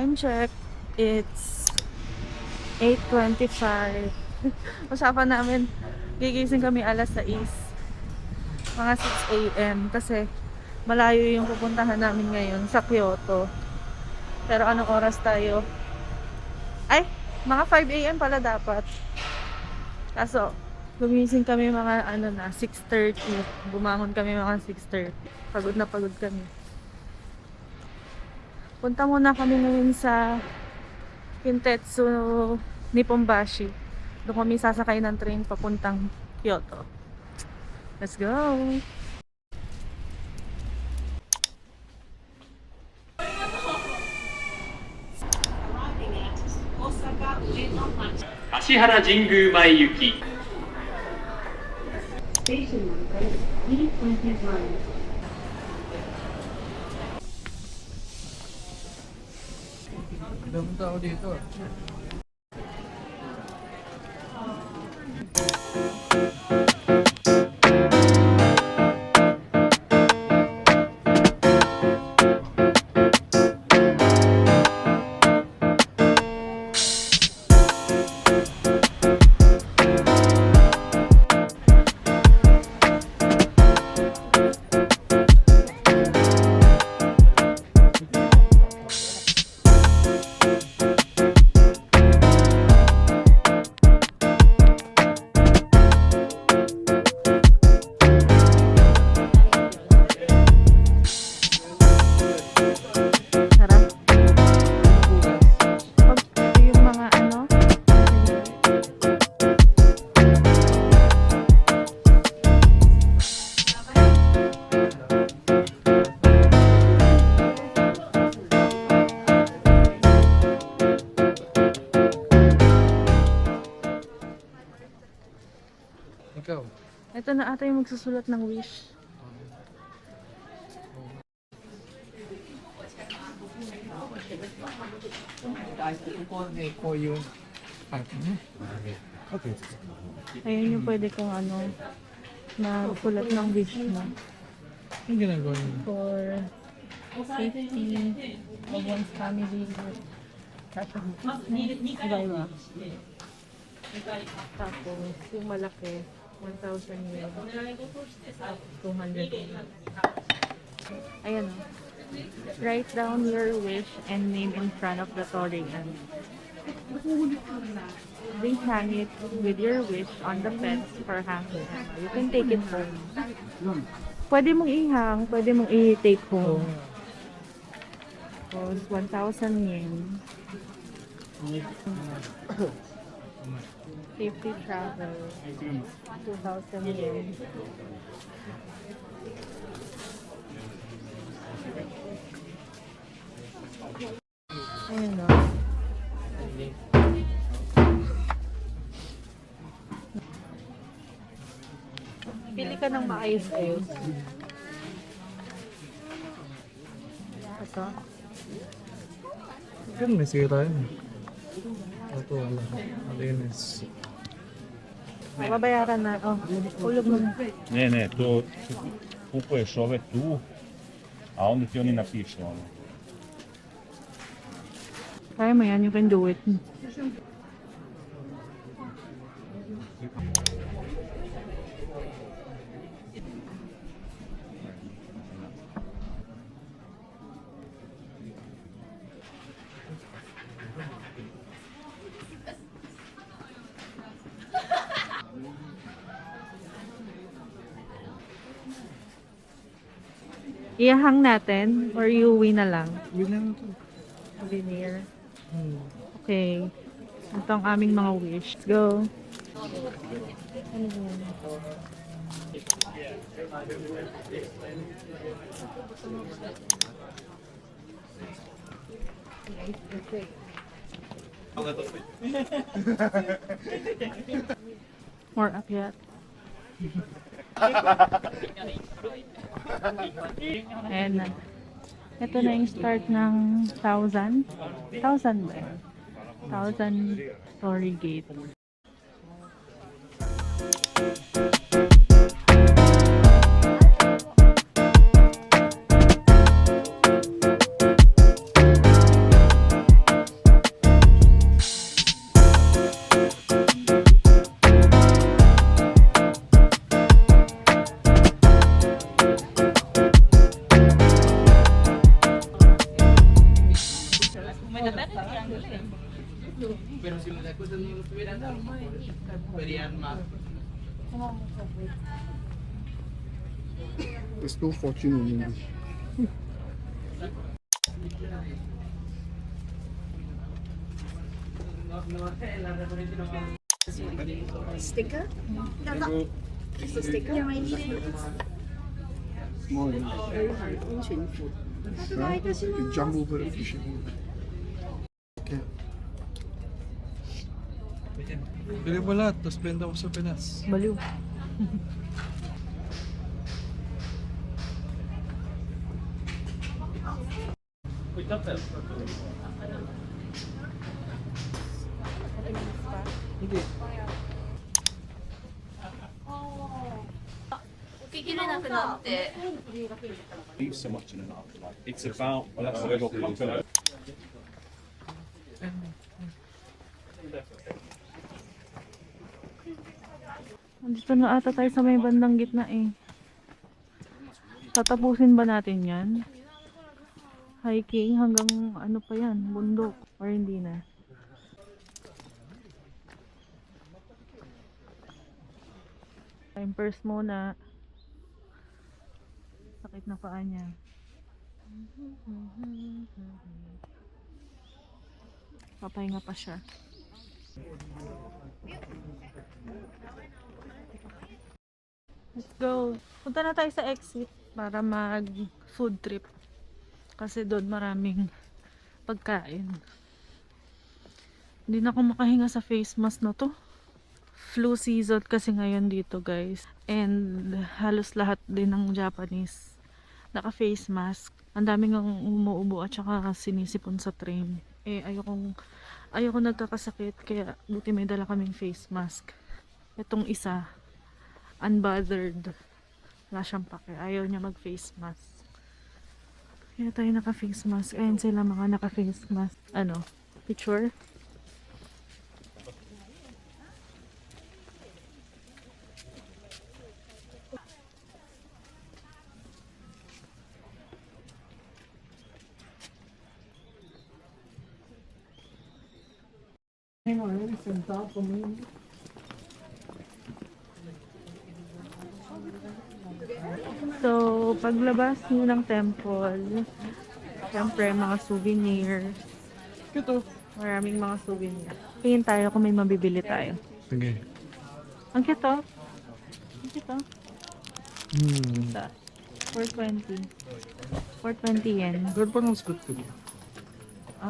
Time check, it's 8:25. Usapan namin, gigising kami alas 6. Mga 6 a.m. Kasi malayo yung pupuntahan namin ngayon sa Kyoto. Pero anong oras tayo? Ay, mga 5 a.m. pala dapat. Kaso, gumising kami mga 6:30. Bumangon kami mga 6:30. Pagod na pagod kami. Punta muna kami ngayon sa Kintetsu Nipponbashi. Doon kami sasakay ng train papuntang Kyoto. Let's go! Ashihara Jingu Mai Yuki. Station number E21. Daming tao dito. Sarap. Pag yung mga Ikaw. ito na ata yung magsusulat ng wish. Eko yung Okay. Ayun yung pwede kong magsulat ng wish mo. Ang ginagawa niyo? For safety of one's family. Diba? Tapos, yung malaki, 1,000 yen. 200 yen. Ayan o. Write down your wish and name in front of the Torian. Then hang it with your wish on the fence for hanging. You can take it home. Pwede mong ihang, pwede mong i-take home. Tapos, 1,000 yen. Safety travel, 2,000 yen. Ayun o. Pili ka ng maayos-ayos. Ito. Yan, may sira yun. Ito, wala. Malinis. Mababayaran na. Oh, ulog mo na. Ne, to kupuješ ove tu, a onda ti oni napišu ono. Kaya mo yan, you can do it. Iyahang natin or iuwi na lang? Yun lang ito. Souvenir. Okay. Ito ang aming mga wish. Let's go. Ano yun? More up yet. Ayan na. Ito na yung start ng 1,000. 1,000 ba? 1,000 story gate. There's no fortune in English. Sticker? It's a sticker. More than Very hard. 温泉服。 you jump over the fishing boat. Okay. Bili mo lahat, tapos benta mo sa Pinas. Baliw. Hindi. Leave so much in an afterlife. It's about, well, that's a little comfort. Dito na ata tayo sa may bandang gitna eh. Tatapusin ba natin yan? Hiking hanggang ano pa yan? Bundok? Or hindi na? Time first muna. Sakit na paa niya. Papahinga pa siya. Let's go. Punta na tayo sa exit para mag food trip. Kasi doon maraming pagkain. Hindi na ako makahinga sa face mask na to. Flu season kasi ngayon dito guys. And halos lahat din ng Japanese naka face mask. Ang daming ang umuubo at saka sinisipon sa train. Eh ayoko nagkakasakit kaya buti may dala kaming face mask. Itong isa unbothered. Wala siyang pake. Ayaw niya mag face mask. Kaya tayo naka face mask. Ayan sila mga naka face mask. Ano? Picture? So, paglabas nyo ng temple, syempre mga souvenirs. Ito, maraming mga souvenirs. Tingin tayo kung may mabibili tayo. Sige. Ang cute oh. Ang cute oh. Isa. 420. 420 yen. Pero parang mas good ko.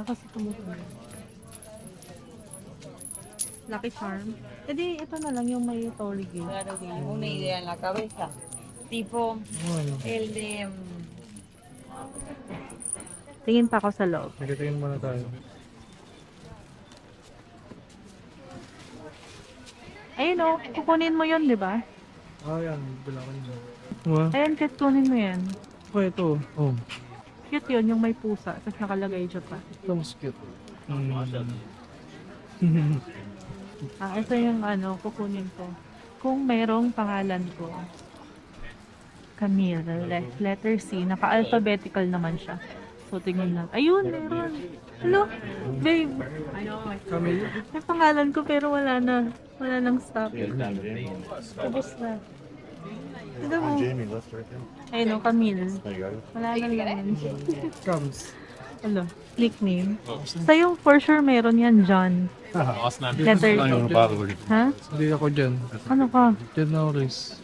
Kasi tumutuloy. Lucky Charm. E di, ito na lang yung may Torigate. Claro que una idea en la cabeza. Tipo el de... Tingin pa ako sa loob. Nagkatingin muna tayo. Ayun oh, kukunin mo yun, di ba? Yan. Bila ko yun. Wow. Ayun, cute, kunin mo yan. Ito. Oh. Cute yun, yung may pusa. Tapos nakalagay Japan. Ito mas cute. Ito yung ano, kukunin ko. Kung merong pangalan ko. Camille. Letter C. Naka-alphabetical naman siya. So, tingnan natin. Ayun, meron. Hello, babe. Camille? May pangalan ko pero wala na. Wala nang stock. Tapos na. Tignan mo. Ayun o, Camille. Wala na lang. Comes. Hello, nickname. Sa'yo, for sure, meron yan, John. Letter C. Ha? Hindi ako dyan. Ano ka? Dyan Norris.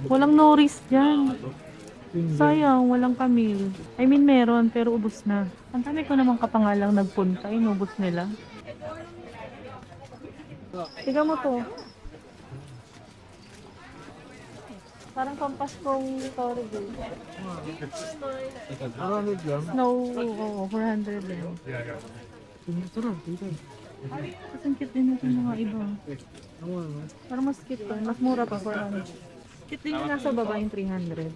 Walang Norris dyan. Sayang, walang Camille. I mean, meron, pero ubos na. Ang dami ko namang kapangalang nagpunta, inubos nila. Tignan mo to. Parang kampas kong Torigate. Marami dyan. No, oo, 400 din. Tara, dito. Kasi ang cute din natin mga iba. Parang mas cute to. Mas mura pa, 400. Cute din yung nasa baba yung 300.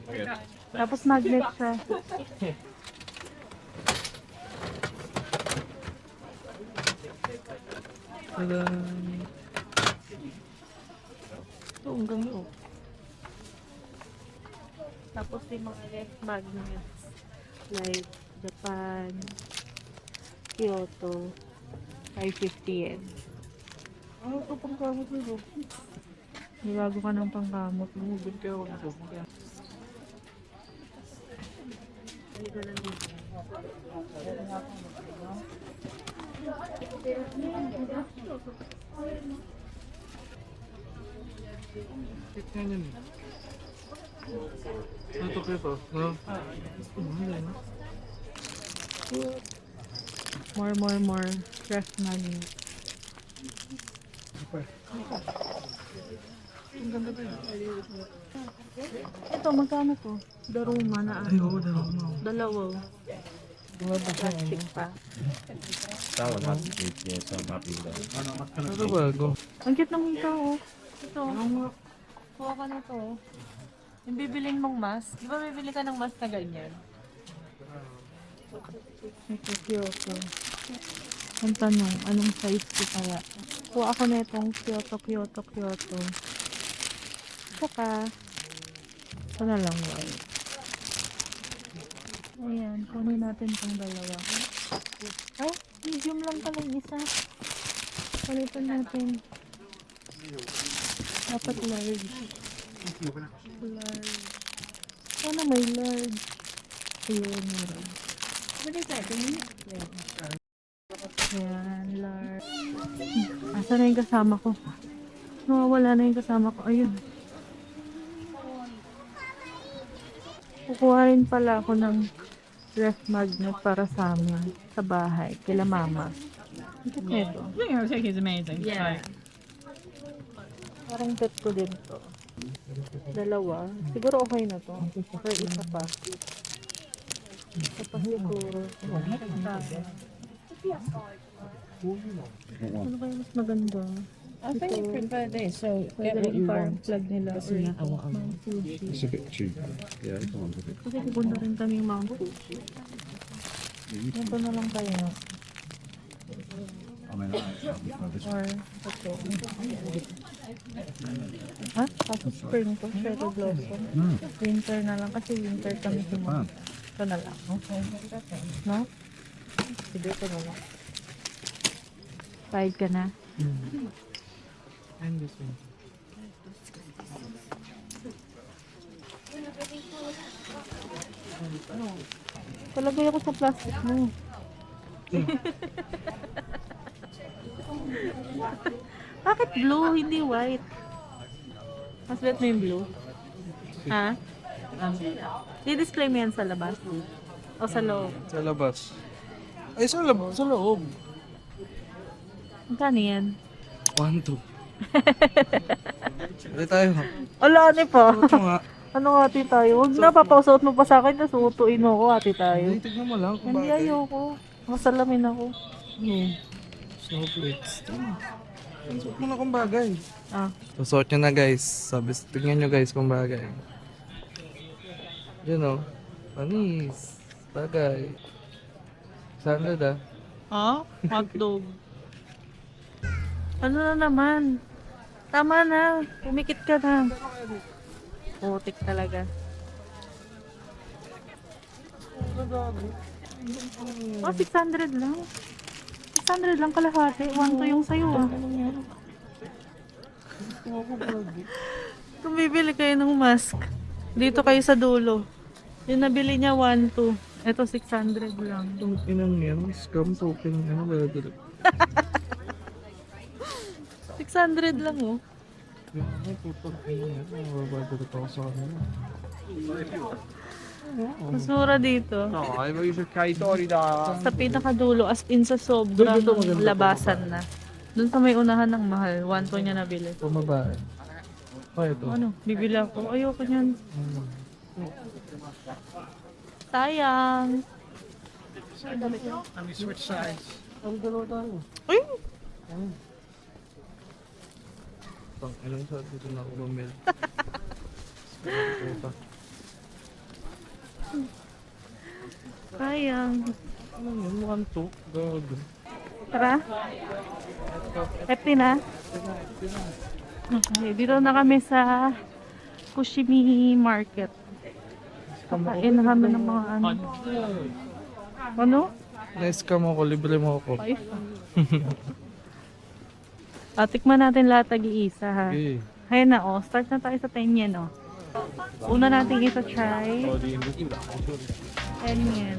Tapos magnet siya. Tada! Ito, hanggang yun. Tapos yung mga ref magnets. Like Japan, Kyoto, 550 yen. Ano ito pangkamot nito? Nilago ka ng pangkamot. Bumibig kayo ako nito. Kit nga yun eh. Ano to Pepo? No? More. Fresh money. Ito, magkano to? Daruma na ano? Ay, oo, dalawa. Dalawa. Plastic pa. Ano bago? Ang cute ng hita, oh. Ito. Kuha ka na to, oh. Yung bibiling mong mask. Di ba bibili ka ng mask na ganyan? Ito, Kyoto. Ang tanong, anong size ko kaya? Kuha ako na itong Kyoto. Saka, ito na lang, white. Ayan, kunin natin itong dalawa. Ay, medium lang pala yung isa. Palitan natin. Dapat large. Large. Sana may large. Ayun, meron. Ayan, large. Asa na yung kasama ko? Nawawala na yung kasama ko. Ayun. Kukuha rin pala ako ng ref magnet para sa amin. Sa bahay. Kila mama. Ang nito. I think our cake is amazing. Yeah. Parang pet ko din to. Dalawa. Siguro okay na to. Or isa pa. Isa pa siguro. Ano kaya mas maganda? I think you prefer this, so Pwede get what rin you parang want. plug nila. Or Mount Fuji. It's a bit cheaper. Yeah, it's not a bit. Kasi pupunta rin kami yung Mount Fuji. Ito na lang tayo. I mean, this Or ito. Ha? Kasi spring to. Cherry blossom. Winter na lang. Kasi winter kami Japan. Ito na lang. Okay. No? Sige, ito na lang. Five ka na. And this one. Palagay ako sa plastic mo. Bakit blue, hindi white? Mas bet mo yung blue? Ha? Di-display mo yan sa labas? O sa loob? Sa labas. Ay, sa labas. Sa loob. Magkano yan? 1, 2. Ulit tayo. Wala, ano po? Ito nga. Ano ate tayo? Huwag na, papausuot mo pa sa akin, tapos utuin mo ako ate tayo. Hindi, tignan mo lang kung Hindi, bakit. ayoko. Masalamin ako. Snowflakes. Suot mo na kung bagay. Ah, Susuot nyo na guys. Sabi, tignan nyo guys kung bagay. Yun o. Panis. Bagay. Sandad ah. ah? Hotdog. Ano na naman? Tama na. Pumikit ka na. Putik talaga. Oh, 600 lang. 600 lang kalahati. 1 to yung sayo ah. Kung bibili kayo ng mask, dito kayo sa dulo. Yung nabili niya 1 to. Ito 600 lang. Itong inang yan. Scam token. Ano ba yun? 600 lang oh. Ay, putang ina yan. Mababadala ako sa kanila. Mas mura dito. No, avevo io cercato i tori da... Sa pinakadulo, as in sa sobrang labasan na. Doon sa may unahan ng mahal, 1 to niya nabili. Pumabae. Oh, ito. Ano, bibili ako. Ayoko niyan. Sayang. Ang dalawa tayo. Ay! Pang ilang sa dito na ako bumili. Sayang. Ano yun? Mukhang to. Gago. Tara. Happy na? Okay, dito na kami sa Fushimi Market. Kakain na kami ng mga ano. Ano? Na-scam ako. Libre mo ako. 5. Tikman natin lahat tag-iisa ha. Okay. Ayan na oh, start na tayo sa 10 yen oh. Una nating isa try. Oh, di 느낌이 나. 10 yen.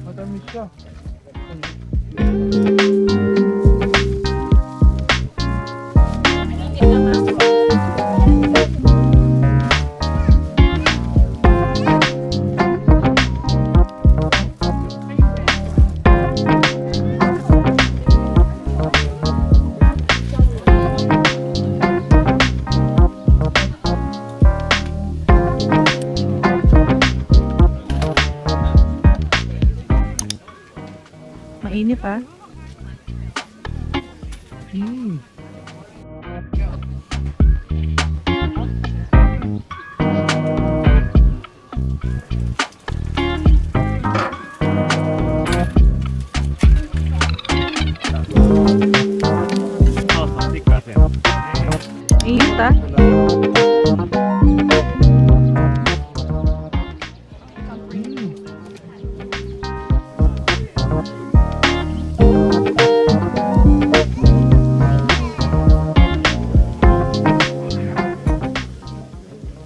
Madami siya. Mainit ah. Mainit ah.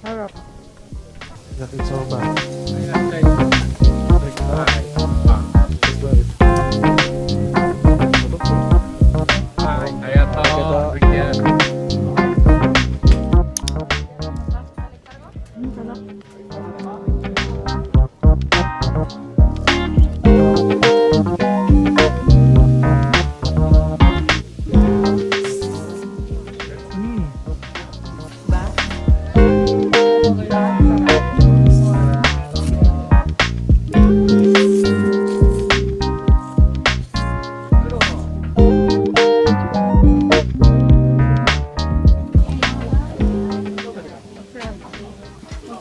Harap. Yakin soba.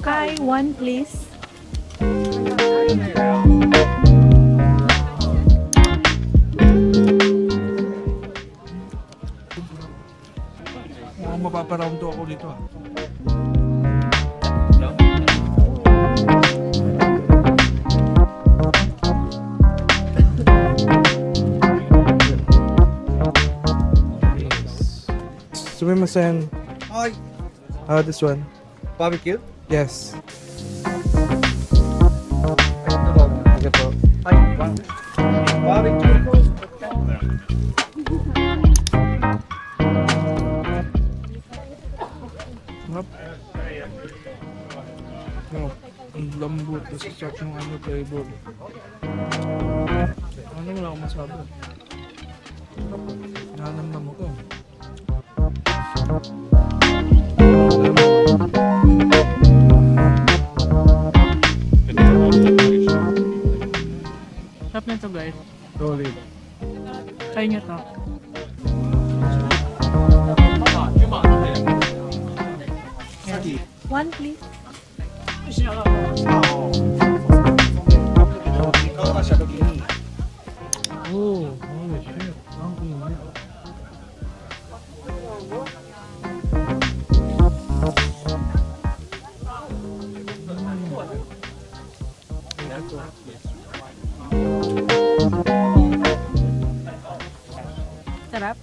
Okay, one please. Mukhang mapaparound to ako dito ah. Sumimasen. Hi. This one. Barbecue? Yes. Ito. Hi. Barbecue po. Sarap. Oh, ang lambot. Tapos sarap ng ano flavor. Ano wala akong masabi. Sarap. Nanamnam ko. Sarap na to guys. Solid. Try nyo to. One please. Oh, holy shit. Ang init. Sarap.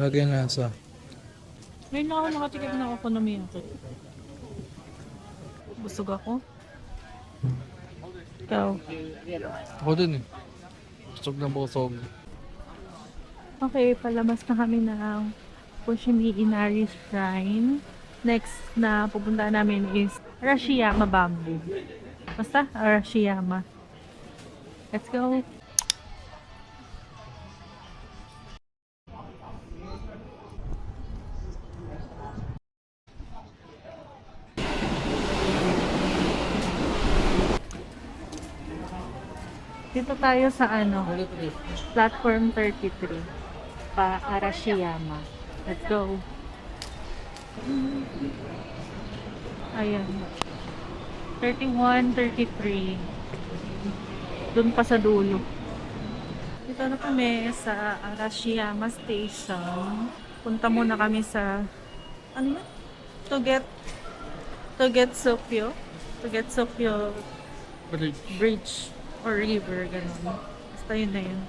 Lagay nasa. Ngayon na ako nakatikim ng okonomiyaki. Busog ako. Ikaw. Ako din eh. Busog na busog. Okay, palabas na kami ng Fushimi Inari Shrine. Next na pupunta namin is Arashiyama Bamboo. Basta, Arashiyama. Let's go! Dito tayo sa ano, platform 33. Pa Arashiyama. Let's go. Ayan. 31, 33. Doon pa sa dulo. Dito na kami sa Arashiyama Station. Punta muna kami sa ano yun? Togetsukkyo Bridge or river, ganun. Basta yun na yun.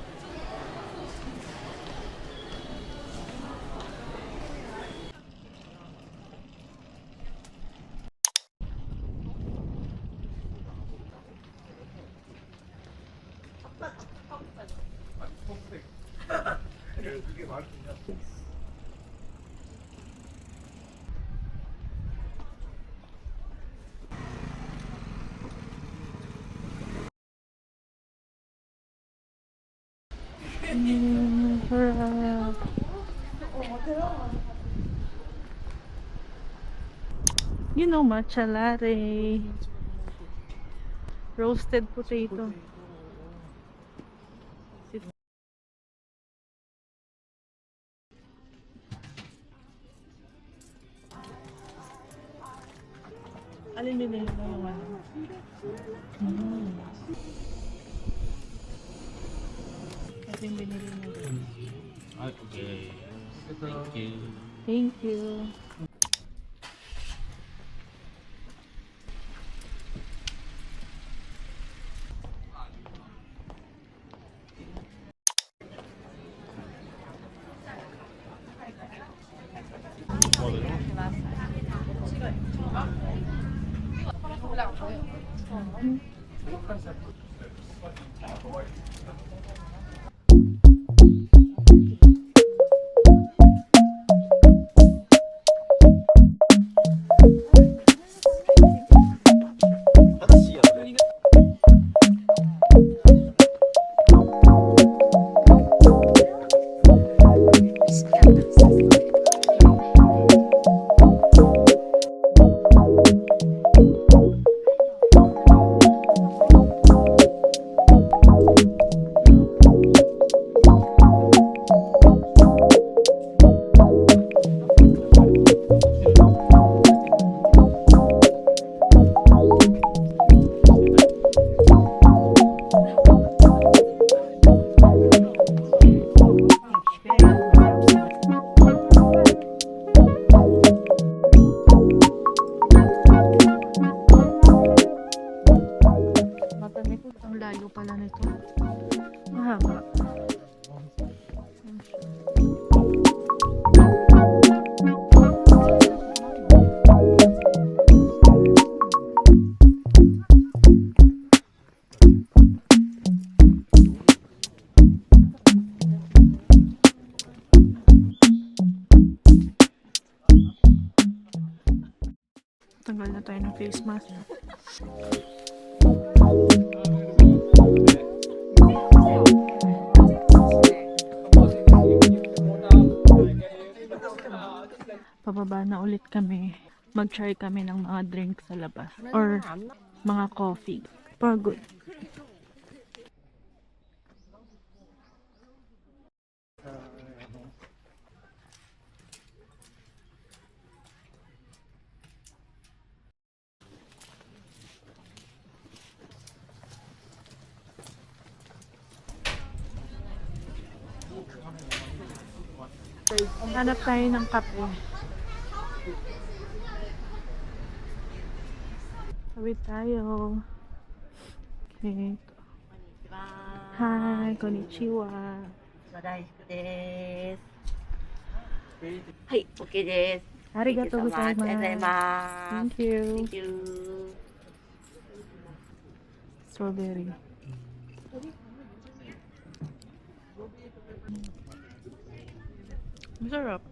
You know, matcha latte. Roasted potato. Alin binili mo yung ano? Ito yung binili mo. Okay. Thank you. Thank you. Ang layo pala nito. Mahaba. Tanggal na tayo ng face mask. Pababa na ulit kami. Mag-try kami ng mga drinks sa labas. Or mga coffee. Pagod. Hanap tayo ng kape. Tawid tayo. Okay. Hi, konnichiwa. 大福です。はい、OK です。ありがとうございます。ありがとうございます。 Thank you. Thank you. Strawberry. Masarap.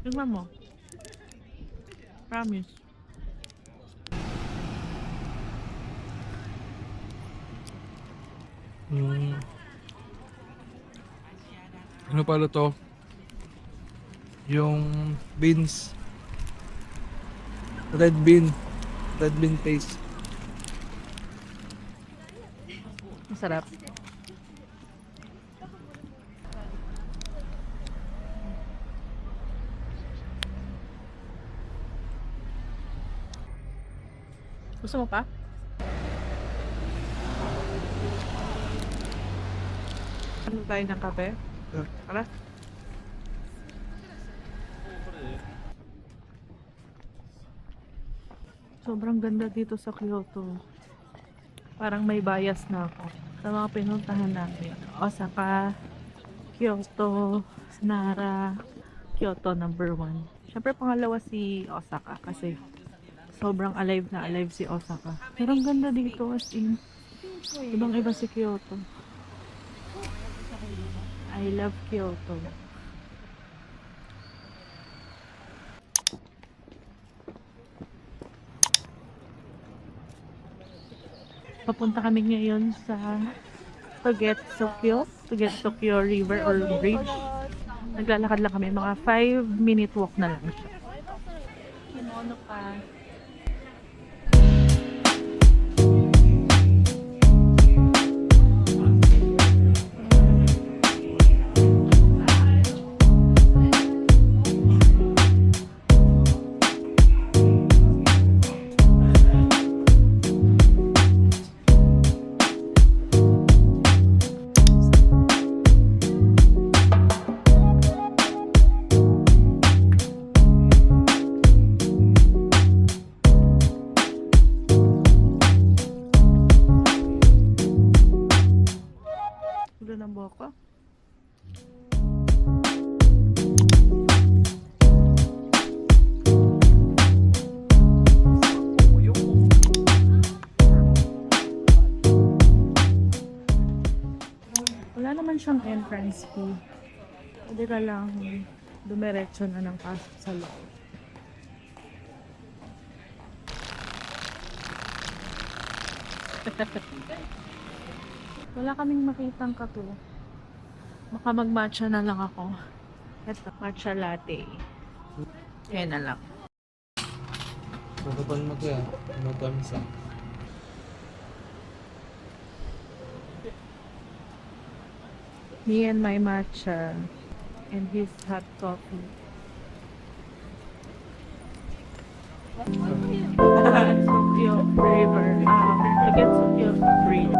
Tingnan mo. Promise. Ano pala to? Yung beans. Red bean paste. Masarap. Gusto mo pa? Ano tayo ng kape? Tara. Sobrang ganda dito sa Kyoto. Parang may bias na ako sa mga pinuntahan namin. Osaka, Kyoto, Nara, Kyoto number 1. Siyempre pangalawa si Osaka kasi sobrang alive na alive si Osaka. Pero ang ganda dito as in. Ibang iba si Kyoto. I love Kyoto. Papunta kami ngayon sa Togetsukyo River or Bridge. Naglalakad lang kami, mga 5-minute walk na lang siya. Kimono pa. Ulo ng buhok ko. Wala naman siyang entrance fee. Pwede ka lang dumiretso na ng pasok sa loob. Wala kaming makitang kape. Baka mag-matcha na lang ako. Ito, matcha latte. Yan na lang. Kapag mo kaya, magkamisa. Me and my matcha and his hot coffee. Tokyo River. Again, Tokyo Bridge.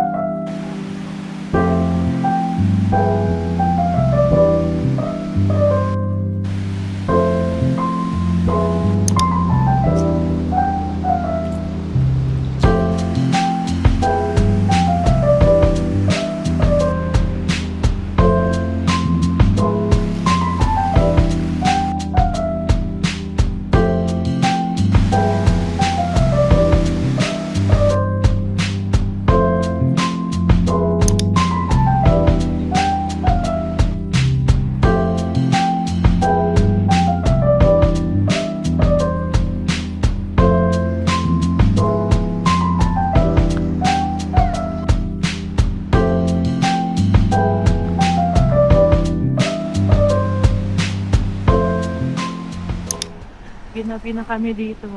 Ginabi na kami dito.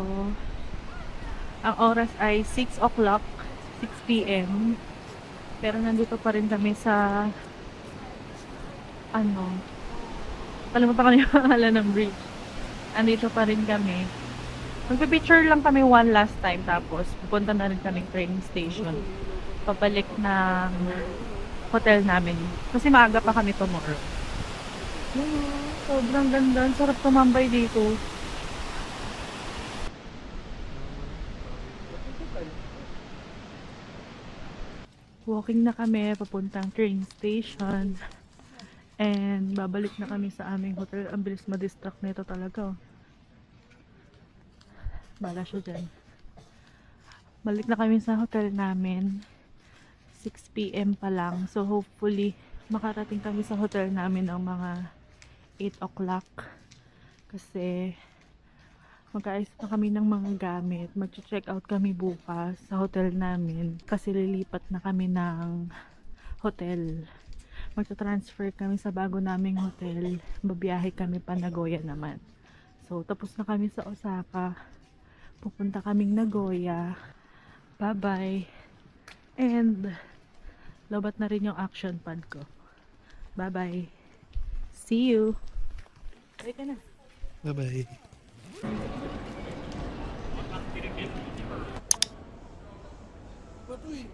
Ang oras ay 6 o'clock, 6 p.m. Pero nandito pa rin kami sa kalimutan ko na yung pangalan ng bridge. Andito pa rin kami. Magpipicture lang kami one last time tapos pupunta na rin kami train station. Pabalik ng hotel namin. Kasi maaga pa kami tomorrow. Sobrang ganda. Ang sarap tumambay dito. Walking na kami papuntang train station. And babalik na kami sa aming hotel. Ang bilis ma-distract nito talaga. Bala siya dyan. Balik na kami sa hotel namin. 6 p.m. pa lang. So hopefully makarating kami sa hotel namin ng mga 8 o'clock. Kasi mag-aayos pa kami ng mga gamit. Mag-check out kami bukas sa hotel namin. Kasi lilipat na kami ng hotel. Magta-transfer kami sa bago naming hotel. Babiyahe kami pa Nagoya naman. So tapos na kami sa Osaka. Pupunta kaming Nagoya. Bye-bye. And Lobat na rin yung action pad ko. Bye-bye. See you. Bye ka na. Bye-bye. But wait,